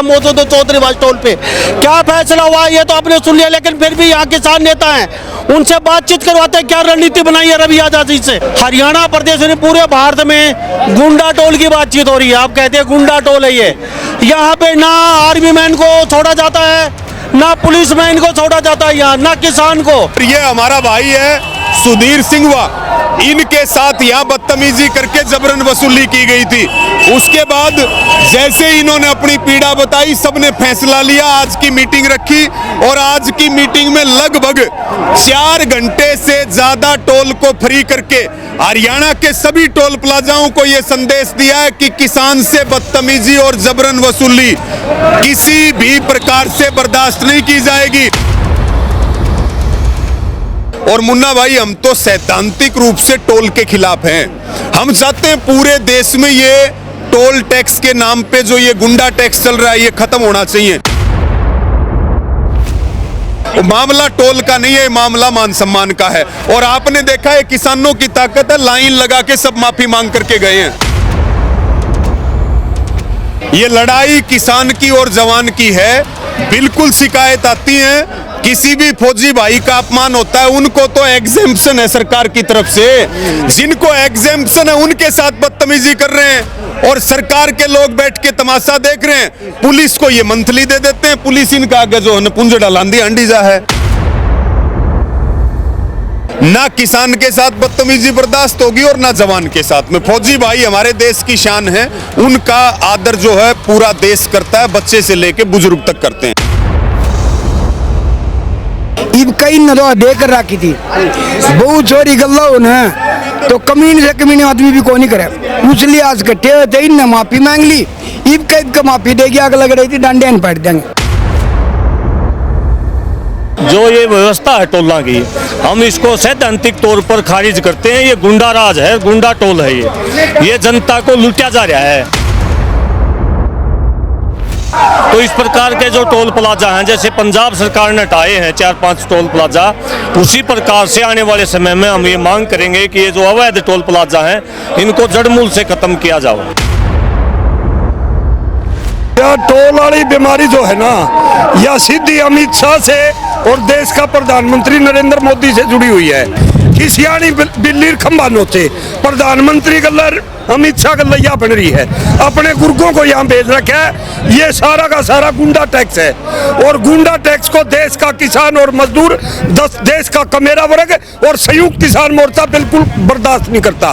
मौजूद चौधरी वास टोल पे क्या फैसला हुआ ये तो आपने सुन लिया, लेकिन फिर भी यहाँ किसान नेता हैं, उनसे बातचीत करवाते हैं। क्या रणनीति बनाई है रवि यादव जी से? हरियाणा प्रदेश में पूरे भारत में गुंडा टोल की बातचीत हो रही है। आप कहते हैं गुंडा टोल है ये। यहाँ पे ना आर्मी मैन को छोड़ा जाता है, ना पुलिस मैन को छोड़ा जाता है, यहाँ ना किसान को। ये हमारा भाई है सुधीर सिंघवा, इनके साथ यहाँ बदतमीजी करके जबरन वसूली की गई थी। उसके बाद जैसे इन्होंने अपनी पीड़ा बताई, सबने फैसला लिया, आज की मीटिंग रखी और आज की मीटिंग में लगभग 4 घंटे से ज्यादा टोल को फ्री करके हरियाणा के सभी टोल प्लाजाओं को यह संदेश दिया है कि किसान से बदतमीजी और जबरन वसूली किसी भी प्रकार से बर्दाश्त नहीं की जाएगी। और मुन्ना भाई, हम तो सैद्धांतिक रूप से टोल के खिलाफ हैं। हम चाहते हैं पूरे देश में ये टोल टैक्स के नाम पे जो ये गुंडा टैक्स चल रहा है ये खत्म होना चाहिए। मामला टोल का नहीं है, मामला मान सम्मान का है। और आपने देखा है किसानों की ताकत है, लाइन लगा के सब माफी मांग करके गए हैं। ये लड़ाई किसान की और जवान की है। बिल्कुल शिकायत आती है, किसी भी फौजी भाई का अपमान होता है, उनको तो एग्जेम्पशन है सरकार की तरफ से। जिनको एग्जेम्पशन है उनके साथ बदतमीजी कर रहे हैं और सरकार के लोग बैठ के तमाशा देख रहे हैं। पुलिस को ये मंथली दे देते हैं, पुलिस इनका आगे जो है पुंजड़ा लांदी अंडीजा है। ना किसान के साथ बदतमीजी बर्दाश्त होगी और ना जवान के साथ में। फौजी भाई हमारे देश की शान है, उनका आदर जो है पूरा देश करता है, बच्चे से लेके बुजुर्ग तक करते हैं। कई नदवा देकर रखी थी बहु चोरी गल्ला उन्हें तो कमीन से कमीने आदमी भी कोई नहीं करे। उसलिए आज कट्टे हुए थे, इनने माफी मांग ली, इब कैद का माफी देगी, आग लग रही थी डांडिया नहीं पड़ देंगे। जो ये व्यवस्था है टोलों की, हम इसको सैद्धांतिक तौर पर खारिज करते हैं। ये गुंडा राज है, गुंडा टोल है ये जनता को लूटा जा रहा है। तो इस प्रकार के जो टोल प्लाजा हैं, जैसे पंजाब सरकार ने हटाए हैं 4-5 टोल प्लाजा, उसी प्रकार से आने वाले समय में हम ये मांग करेंगे कि ये जो अवैध टोल प्लाजा हैं इनको जड़मूल से खत्म किया जाओ। यह टोल वाली बीमारी जो है ना, यह सीधी अमित शाह से और देश का प्रधानमंत्री नरेंद्र मोदी से जुड़ी हुई है। कि सियाणी बिल्ली खंबा नोचे, प्रधानमंत्री गल्लर अमित शाह गल्लैया बन रही है, अपने गुर्गों को यहाँ भेज रखा है। ये सारा का सारा गुंडा टैक्स है और गुंडा टैक्स को देश का किसान और मजदूर, देश का कमेरा वर्ग और संयुक्त किसान मोर्चा बिल्कुल बर्दाश्त नहीं करता।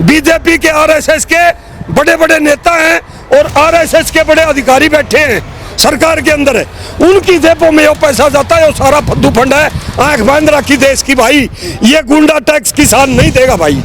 बीजेपी के आरएसएस के बड़े बड़े नेता हैं और आरएसएस के बड़े अधिकारी बैठे हैं सरकार के अंदर है, उनकी जेबों में वो पैसा जाता है, वो सारा फद्दू फंड है। आंख बांध रखी देश की भाई, ये गुंडा टैक्स किसान नहीं देगा भाई।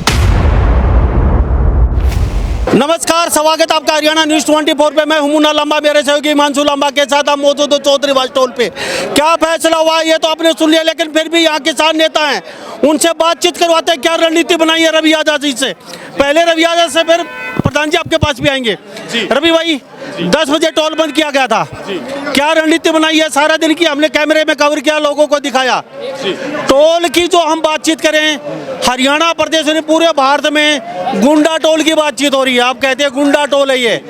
नमस्कार, स्वागत आपका हरियाणा न्यूज़ 24 पे। मैं हूं मुन्ना लंबा, मेरे सहयोगी हिमांशु लंबा के साथ हम मौजूद चौधरी वास टोल पे क्या फैसला हुआ ये तो आपने सुन लिया, लेकिन फिर भी यहाँ किसान नेता हैं, उनसे बातचीत करवाते हैं। क्या रणनीति बनाई है रवि यादव जी से? पहले रवि यादव से, फिर प्रधान जी आपके पास भी आएंगे। रवि भाई, 10 बजे टोल बंद किया गया था, क्या रणनीति बनाई है? सारा दिन की हमने कैमरे में कवर किया, लोगों को दिखाया। टोल की जो हम बातचीत करें, हरियाणा प्रदेश में पूरे भारत में गुंडा टोल की बातचीत हो रही है। आप कहते हैं गुंडा टोल है ये।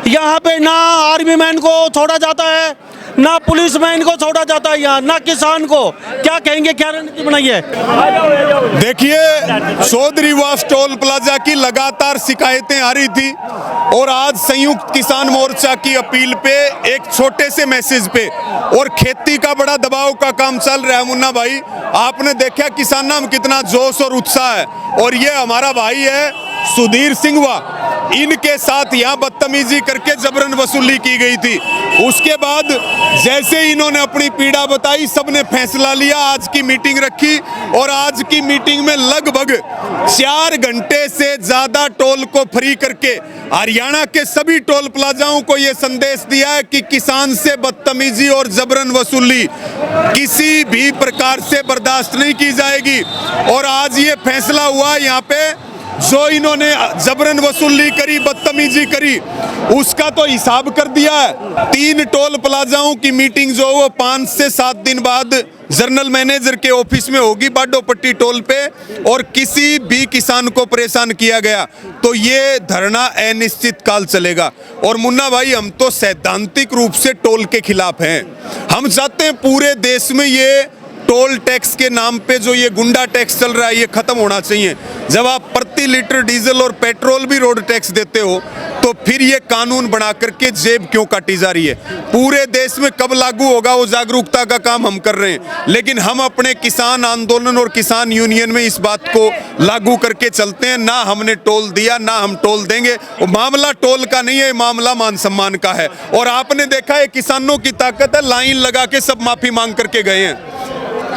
यहाँ पे ना आर्मी मैन को छोड़ा जाता है, ना पुलिस मैन को छोड़ा जाता है, यहाँ ना किसान को। क्या कहेंगे, क्या रणनीति बनाई है? देखिए, चौधरी वास टोल प्लाजा की लगातार शिकायतें आ रही थी और आज संयुक्त किसान मोर्चा की अपील पे, एक छोटे से मैसेज पे और खेती का बड़ा दबाव का काम चल रहा है। मुन्ना भाई, आपने देखा किसानों में कितना जोश और उत्साह है। और ये हमारा भाई है सुधीर सिंघवा, इनके साथ यहाँ बदतमीजी करके जबरन वसूली की गई थी। उसके बाद जैसे इन्होंने अपनी पीड़ा बताई, सबने फैसला लिया, आज की मीटिंग रखी और आज की मीटिंग में लगभग 4 घंटे से ज्यादा टोल को फ्री करके हरियाणा के सभी टोल प्लाजाओं को यह संदेश दिया है कि किसान से बदतमीजी और जबरन वसूली किसी भी प्रकार से बर्दाश्त नहीं की जाएगी। और आज ये फैसला हुआ यहाँ पे जो इन्होंने जबरन वसूली करी, बदतमीजी करी, उसका तो हिसाब कर दिया है। 3 टोल प्लाजाओं की मीटिंग जो वो 5 से 7 दिन बाद जनरल मैनेजर के ऑफिस में होगी बाडोपट्टी टोल पे, और किसी भी किसान को परेशान किया गया तो ये धरना अनिश्चित काल चलेगा। और मुन्ना भाई, हम तो सैद्धांतिक रूप से टोल के खिलाफ हैं। हम चाहते हैं पूरे देश में ये टोल टैक्स के नाम पे जो ये गुंडा टैक्स चल रहा है ये खत्म होना चाहिए। जब आप प्रति लीटर डीजल और पेट्रोल भी रोड टैक्स देते हो तो फिर ये कानून बना करके जेब क्यों काटी जा रही है? पूरे देश में कब लागू होगा वो जागरूकता का काम हम कर रहे हैं, लेकिन हम अपने किसान आंदोलन और किसान यूनियन में इस बात को लागू करके चलते हैं। ना हमने टोल दिया, ना हम टोल देंगे। वो मामला टोल का नहीं है, मामला मान सम्मान का है। और आपने देखा है किसानों की ताकत है, लाइन लगा के सब माफी मांग करके गए हैं,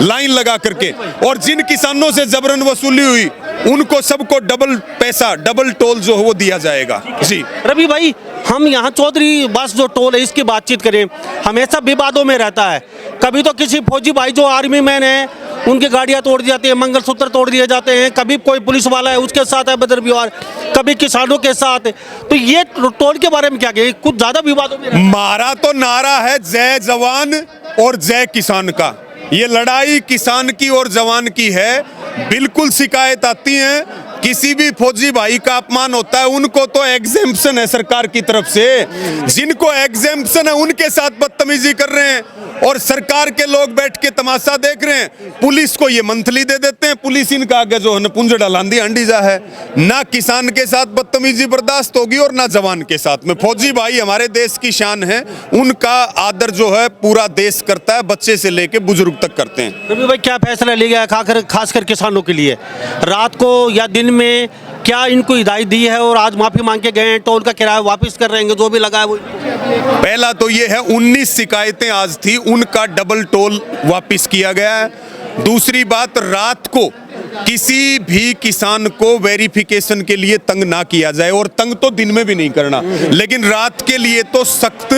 लाइन लगा करके। और जिन किसानों से जबरन वसूली हुई उनको सबको डबल पैसा, डबल टोल जो है वो दिया जाएगा। जी रवि भाई, हम यहाँ चौधरी बस जो टोल है इसकी बातचीत करें, हमेशा विवादों में रहता है। कभी तो किसी फौजी भाई जो आर्मी मैन है उनकी गाड़ियाँ तोड़ दी जाती है, मंगलसूत्र तोड़ दिए जाते हैं, कभी कोई पुलिस वाला है उसके साथ है बदर व्यवहार, कभी किसानों के साथ। तो ये टोल के बारे में क्या कहें? कुछ ज्यादा विवादों में हमारा तो नारा है जय जवान और जय किसान का। ये लड़ाई किसान की और जवान की है। बिल्कुल शिकायत आती है, किसी भी फौजी भाई का अपमान होता है, उनको तो एग्जेम्पशन है सरकार की तरफ से। जिनको एग्जेम्पशन है उनके साथ बदतमीजी कर रहे हैं और सरकार के लोग बैठ के तमाशा देख रहे हैं। पुलिस को ये मंथली दे देते हैं, पुलिस इनका आगे जो है पुंजड़ा लांदी अंडी जा है। ना किसान के साथ बदतमीजी बर्दाश्त होगी और ना जवान के साथ में। फौजी भाई हमारे देश की शान है, उनका आदर जो है पूरा देश करता है, बच्चे से लेके बुजुर्ग तक करते हैं। रवि भाई, क्या फैसला लिया गया खासकर किसानों के लिए? रात को या दिन में क्या इनको हिदायत दी है और आज माफी मांग के गए हैं, टोल का किराया वापस कर रहे हैं, जो भी लगा है वो? पहला तो ये है 19 शिकायतें आज थी, उनका डबल टोल वापस किया गया है। दूसरी बात, रात को किसी भी किसान को वेरिफिकेशन के लिए तंग ना किया जाए, और तंग तो दिन में भी नहीं करना, लेकिन रात के लिए तो सख्त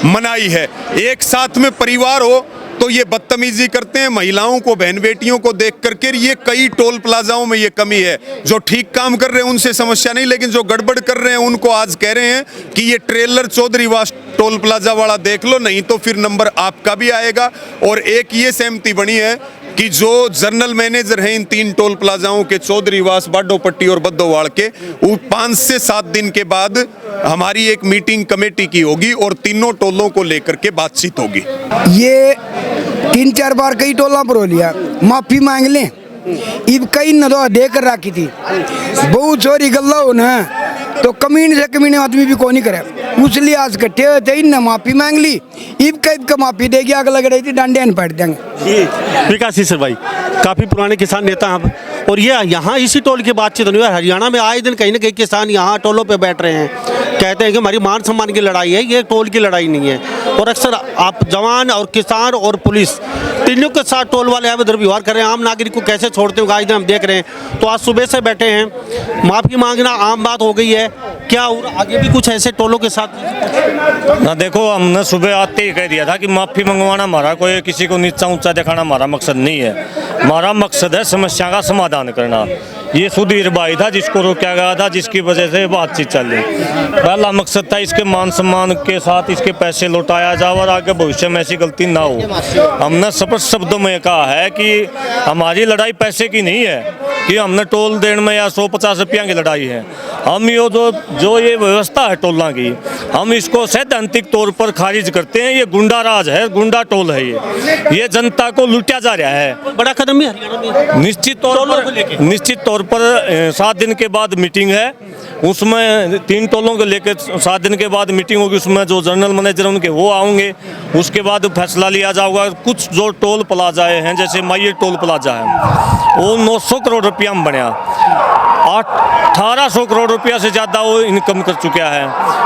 मनाही है। एक साथ में परिवार हो तो ये बदतमीजी करते हैं, महिलाओं को, बहन बेटियों को देख करके। ये कई टोल प्लाजाओं में ये कमी है। जो ठीक काम कर रहे हैं उनसे समस्या नहीं, लेकिन जो गड़बड़ कर रहे हैं उनको आज कह रहे हैं कि ये ट्रेलर चौधरी वास टोल प्लाजा वाला देख लो, नहीं तो फिर नंबर आपका भी आएगा। और एक ये सहमति बनी है कि जो जनरल मैनेजर हैं इन 3 टोल प्लाजाओं के, चौधरी वास, बाडोपट्टी और बद्दोवाड़ के, वो 5 से 7 दिन के बाद हमारी एक मीटिंग कमेटी की होगी और तीनों टोलों को लेकर के बातचीत होगी। ये 3-4 बार कई टोला पर हो लिया, माफी मांग लें। इब कई नदवा दे कर रखी थी, बहुत चोरी गल्ला हो ना, तो कमीने से कमीने आदमी भी को नहीं करे, उसलिए आज कट्ठे हुए थे, इनने माफी मांग ली। इब कई का माफी देगी, आग लग रही थी, डांडे पड़ देंगे। विकास सर भाई काफी पुराने किसान नेता हैं, और ये यहाँ इसी टोल की बातचीत नहीं है। हरियाणा में आए दिन कहीं ना कहीं किसान यहाँ टोलों पे बैठ रहे हैं, कहते हैं कि हमारी मान सम्मान की लड़ाई है, ये टोल की लड़ाई नहीं है। और अक्सर आप जवान और किसान और पुलिस तीनों के साथ टोल वाले यहाँ दुर्व्यवहार कर रहे हैं। आम नागरिक को कैसे छोड़ते होंगे आज दिन हम देख रहे हैं। तो आज सुबह से बैठे हैं, माफ़ी मांगना आम बात हो गई है क्या, और आगे भी कुछ ऐसे टोलों के साथ? ना देखो, हमने सुबह आते ही कह दिया था कि माफ़ी मंगवाना हमारा कोई किसी को नीचा ऊंचा दिखाना हमारा मकसद नहीं है। हमारा मकसद है समस्या का समाधान करना। ये सुधीर भाई था जिसको रोका गया था, जिसकी वजह से बातचीत चल रही। पहला मकसद था इसके मान सम्मान के साथ इसके पैसे लौटाया जाए और आगे भविष्य में ऐसी गलती ना हो। हमने स्पष्ट शब्दों में कहा है कि हमारी लड़ाई पैसे की नहीं है कि हमने टोल देने में या 150 रुपया की लड़ाई है। हम ये जो ये व्यवस्था है टोलों की, हम इसको सैद्धांतिक तौर पर खारिज करते हैं। ये गुंडा राज है, गुंडा टोल है, ये जनता को लुटा जा रहा है। बड़ा कदम भी हरियाणा में निश्चित तौर पर 7 दिन के बाद मीटिंग है, उसमें 3 टोलों को लेकर 7 दिन के बाद मीटिंग होगी। उसमें जो जनरल मैनेजर उनके वो आएंगे, उसके बाद फैसला लिया जाएगा। कुछ जो टोल प्लाजाए हैं, जैसे माइये टोल प्लाजा है, वो 900 करोड़ रुपया में बनया, 1800 करोड़ रुपया से ज़्यादा वो इनकम कर चुका है।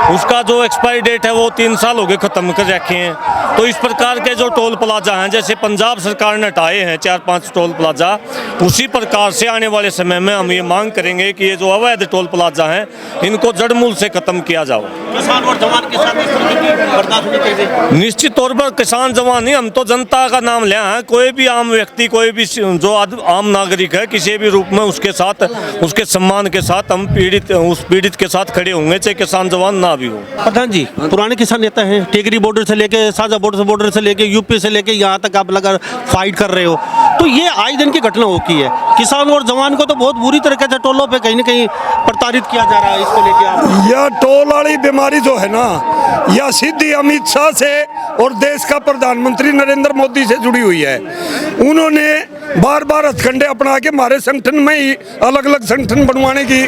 उसका जो एक्सपायरी डेट है वो 3 साल हो गए ख़त्म कर रखे हैं। तो इस प्रकार के जो टोल प्लाजा हैं, जैसे पंजाब सरकार ने हटाए हैं 4-5 टोल प्लाजा, उसी प्रकार से आने वाले समय में हम ये मांग करेंगे कि ये जो अवैध टोल प्लाजा हैं इनको जड़मूल से ख़त्म किया जाओ। किसान और जवान के साथ बर्दाश्त नहीं करेंगे। निश्चित तौर पर किसान जवान नहीं, हम तो जनता का नाम लिया है। कोई भी आम व्यक्ति, कोई भी जो आम नागरिक है, किसी भी रूप में उसके सम्मान के साथ हम उस पीड़ित के साथ खड़े होंगे, चाहे किसान जवान ना भी हो। प्रधान जी, पुराने किसान नेता हैं, टिगरी बॉर्डर से लेके साझा बॉर्डर से लेके यूपी से लेके यहाँ तक आप लगा फाइट कर रहे हो, तो ये आज दिन की घटना होती है। किसान और जवान को तो बहुत बुरी तरीके से टोलों पे कहीं ना कहीं प्रताड़ित किया जा रहा है, इसको लेके आप। यह टोल वाली बीमारी जो है ना, यह सीधी अमित शाह से और देश का प्रधानमंत्री नरेंद्र मोदी से जुड़ी हुई है। उन्होंने बार बार हथकंडे अपना के हमारे संगठन में ही अलग अलग संगठन बनवाने की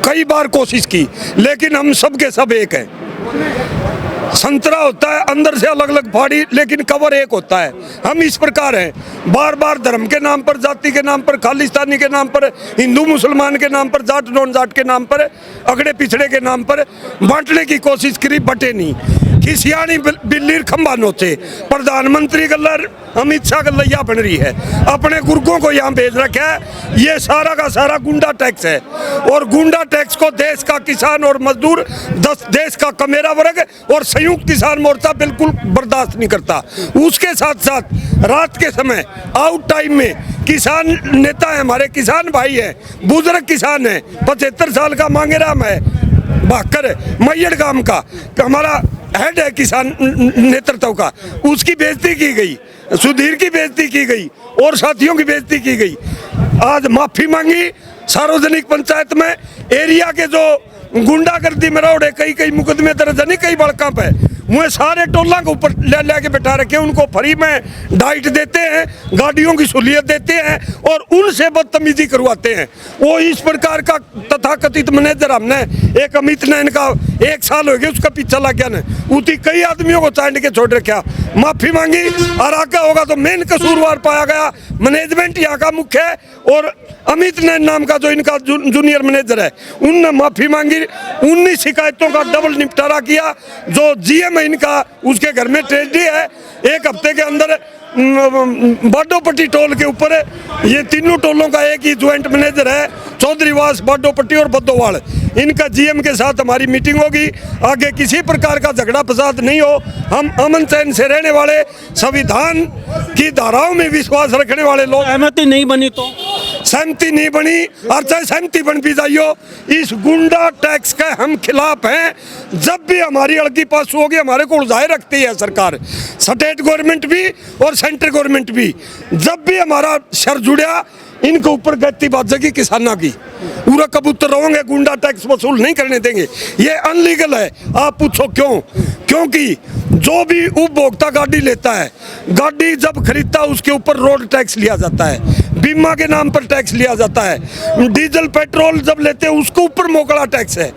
कई बार कोशिश की, लेकिन हम सब के सब एक हैं। संतरा होता है अंदर से अलग अलग फाड़ी, लेकिन कवर एक होता है। हम इस प्रकार हैं, बार बार धर्म के नाम पर, जाति के नाम पर, खालिस्तानी के नाम पर, हिंदू मुसलमान के नाम पर, जाट नॉन जाट के नाम पर, अगड़े पिछड़े के नाम पर बांटने की कोशिश करी, बटे नहीं। खिसियानी बिल्ली खंबा नोचे, प्रधानमंत्री गल्लर अमित शाह गल्लैया बन रही है, अपने गुर्गों को यहाँ भेज रखा है। ये सारा का सारा गुंडा टैक्स है, और गुंडा टैक्स को देश का किसान और मजदूर, देश का कमेरा वर्ग और संयुक्त किसान मोर्चा बिल्कुल बर्दाश्त नहीं करता। उसके साथ साथ रात के समय आउट टाइम में किसान नेता है, हमारे किसान भाई हैं, बुजुर्ग किसान हैं, 75 साल का मांगेराम है, भाकर मैयड़ गांव का हमारा हेड है किसान नेतृत्व का, उसकी बेइज्जती की गई, सुधीर की बेइज्जती की गई और साथियों की बेइज्जती की गई। आज माफी मांगी सार्वजनिक पंचायत में। एरिया के जो गुंडागर्दी में रोड़े, कई मुकदमे दर्ज नहीं, कई बड़का पे मुझे सारे टोला के ऊपर ले के बैठा रखे, उनको फ्री में डाइट देते हैं, गाड़ियों की सहूलियत देते हैं और उनसे बदतमीजी करवाते हैं। वो इस प्रकार का तथाकथित मैनेजर हमने एक अमित ने, इनका 1 साल हो गया उसका पीछा लग गया, उसी कई आदमियों को चांद के छोड़ रखा। माफी मांगी और आगे होगा तो मेन कसूरवार पाया गया मैनेजमेंट यहाँ का मुख्य है, और अमित ने नाम का जो इनका जूनियर मैनेजर है, उनने माफी मांगी। 19 शिकायतों का डबल निपटारा किया। जो जीएम है इनका, उसके घर में ट्रेजेडी है। 1 हफ्ते के अंदर बाडोपट्टी टोल के ऊपर ये तीनों टोलों का एक ही ज्वाइंट मैनेजर है, चौधरीवास, बाडोपट्टी और बद्दोवाड़। इनका जीएम के साथ हमारी मीटिंग होगी। आगे किसी प्रकार का झगड़ा फसाद नहीं हो। हम अमन चैन से रहने वाले, संविधान की धाराओं में विश्वास रखने वाले लोग। सहमति नहीं बनी तो सहमति नहीं बनी, और चाहे सहमति बन भी जाइयो, इस गुंडा टैक्स के हम खिलाफ हैं। जब भी हमारी अड़की पास होगी, हमारे को उलझाए रखती है सरकार, स्टेट गवर्नमेंट भी और सेंट्रल गवर्नमेंट भी। जब भी हमारा सर जुड़ा, इनके ऊपर गति बाजेगी किसाना की, पूरा कबूतर रहोगे, गुंडा टैक्स वसूल नहीं करने देंगे। ये अनलीगल है। आप पूछो क्यों? क्योंकि जो भी उपभोक्ता गाड़ी लेता है, गाड़ी जब खरीदता है उसके ऊपर रोड टैक्स लिया जाता है, बीमा के नाम पर टैक्स लिया जाता है, डीजल पेट्रोल जब लेते हैं उसके ऊपर मोकड़ा टैक्स है।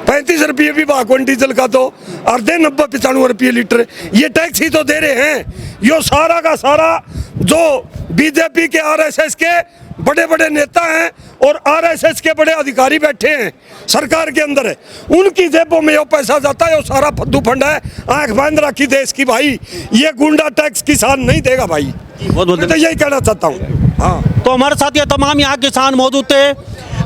35 रुपये भी भागवन डीजल का, तो अर्धे 90-95 रुपये लीटर, ये टैक्स ही तो दे रहे हैं। यो सारा का सारा जो बीजेपी के आरएसएस के बड़े बड़े नेता हैं और आरएसएस के बड़े अधिकारी बैठे हैं सरकार के अंदर है, उनकी जेबों में यो पैसा जाता है। वो सारा फद्दू फंड है। आंख बांध रखी देश की भाई, ये गुंडा टैक्स किसान नहीं देगा भाई। बहुत मैं तो यही कहना चाहता हूँ। हाँ, तो हमारे साथ ये तमाम यहाँ किसान मौजूद थे।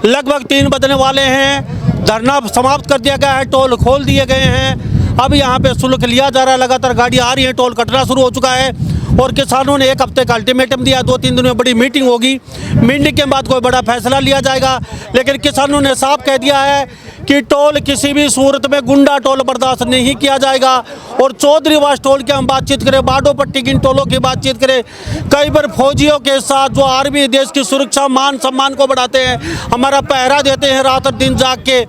लगभग 3 बजने वाले हैं, धरना समाप्त कर दिया गया है, टोल खोल दिए गए हैं। अब यहाँ पे शुल्क लिया जा रहा है, लगातार गाड़ी आ रही है, टोल कटना शुरू हो चुका है और किसानों ने 1 हफ्ते का अल्टीमेटम दिया। 2-3 दिन में बड़ी मीटिंग होगी, मीटिंग के बाद कोई बड़ा फैसला लिया जाएगा। लेकिन किसानों ने साफ कह दिया है कि टोल किसी भी सूरत में, गुंडा टोल बर्दाश्त नहीं किया जाएगा। और चौधरीवास टोल की हम बातचीत करें, बाडोपट्टी की टोलों की बातचीत करें, कई बार फौजियों के साथ जो आर्मी देश की सुरक्षा, मान सम्मान को बढ़ाते हैं, हमारा पहरा देते हैं रात और दिन जाग के,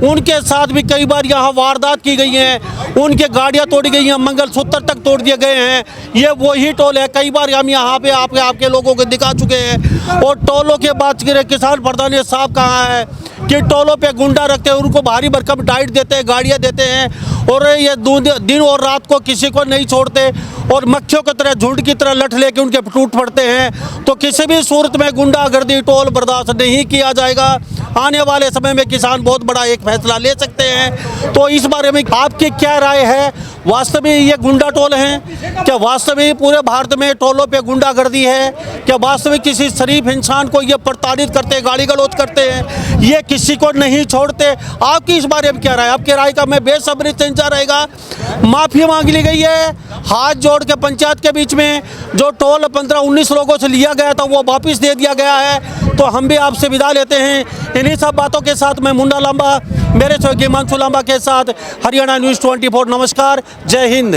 उनके साथ भी कई बार यहाँ वारदात की गई हैं, उनके गाड़ियाँ तोड़ी गई हैं, मंगलसूत्र तक तोड़ दिए गए हैं। ये वही टोल है, कई बार हम यहाँ पे आपके लोगों को दिखा चुके हैं। और टोलों के बात करें, किसान प्रधान ने साफ कहा है कि टोलों पे गुंडा रखते हैं, उनको भारी भरकम डाइट देते हैं, गाड़ियाँ देते हैं और ये दिन और रात को किसी को नहीं छोड़ते और मक्खियों की तरह, झुंड की तरह लठ लेके उनके टूट पड़ते हैं। तो किसी भी सूरत में गुंडागर्दी, टोल बर्दाश्त नहीं किया जाएगा। आने वाले समय में किसान बहुत बड़ा एक फैसला ले सकते हैं। तो इस बारे में आपकी क्या राय है? वास्तव में ये गुंडा टोल हैं? क्या वास्तव में पूरे भारत में टोलों पे गुंडागर्दी है? क्या वास्तव में किसी शरीफ इंसान को ये प्रताड़ित करते हैं, गाली गलौज करते हैं, ये किसी को नहीं छोड़ते? आपकी इस बारे में क्या राय? आपकी राय का मैं बेसब्री से इंतजार रहेगा। माफी मांग ली गई है हाथ जोड़ के पंचायत के बीच में। जो टोल 15-19 लोगों से लिया गया था वो वापस दे दिया गया है। तो हम भी आपसे विदा लेते हैं। इन्हीं सब बातों के साथ मैं मुन्ना लांबा, मेरे सहयोगी हिमांशु लांबा के साथ हरियाणा न्यूज़ 24। नमस्कार, जय हिंद।